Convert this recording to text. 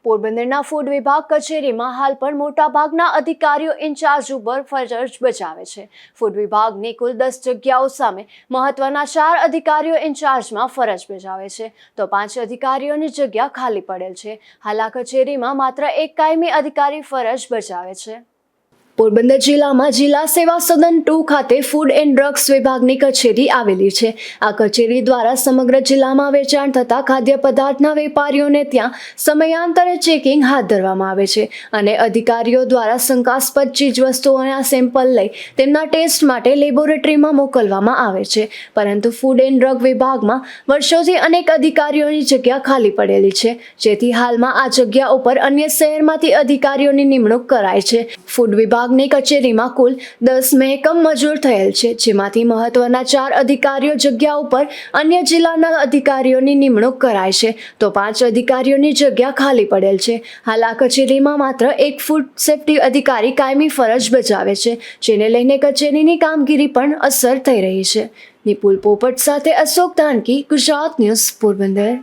પોરબંદરના ફૂડ વિભાગ કચેરીમાં હાલ પણ મોટાભાગના અધિકારીઓ ઇન્ચાર્જ ઉપર ફરજ બજાવે છે. ફૂડ વિભાગની કુલ 10 જગ્યાઓ સામે મહત્વના 4 અધિકારીઓ ઇન્ચાર્જમાં ફરજ બજાવે છે, તો 5 અધિકારીઓની જગ્યા ખાલી પડેલ છે. હાલ આ કચેરીમાં માત્ર એક કાયમી અધિકારી ફરજ બજાવે છે. પોરબંદર જિલ્લામાં જિલ્લા સેવા સદન 2 ખાતે ફૂડ એન્ડ ડ્રગ્સ વિભાગની કચેરી આવેલી છે. આ કચેરી દ્વારા સમગ્ર જિલ્લામાં વેચાણ થતા ખાદ્ય પદાર્થના વેપારીઓને ત્યાં સમયાંતરે ચેકિંગ હાથ ધરવામાં આવે છે અને અધિકારીઓ દ્વારા શંકાસ્પદ ચીજવસ્તુઓના સેમ્પલ લઈ તેમના ટેસ્ટ માટે લેબોરેટરીમાં મોકલવામાં આવે છે. પરંતુ ફૂડ એન્ડ ડ્રગ વિભાગમાં વર્ષોથી અનેક અધિકારીઓની જગ્યા ખાલી પડેલી છે, જેથી હાલમાં આ જગ્યા ઉપર અન્ય શહેરમાંથી અધિકારીઓની નિમણૂક કરાય છે. ફૂડ વિભાગની કચેરીમાં કુલ 10 મહેકમ મંજૂર થયેલ છે, જેમાંથી મહત્વના 4 અધિકારીઓ જગ્યા ઉપર અન્ય જિલ્લાના અધિકારીઓની નિમણૂક કરાય છે, તો 5 અધિકારીઓની જગ્યા ખાલી પડેલ છે. હાલ આ કચેરીમાં માત્ર એક ફૂડ સેફ્ટી અધિકારી કાયમી ફરજ બજાવે છે, જેને લઈને કચેરીની કામગીરી પણ અસર થઈ રહી છે. નિપુલ પોપટ સાથે અશોક ધાનકી, ગુજરાત ન્યૂઝ, પોરબંદર.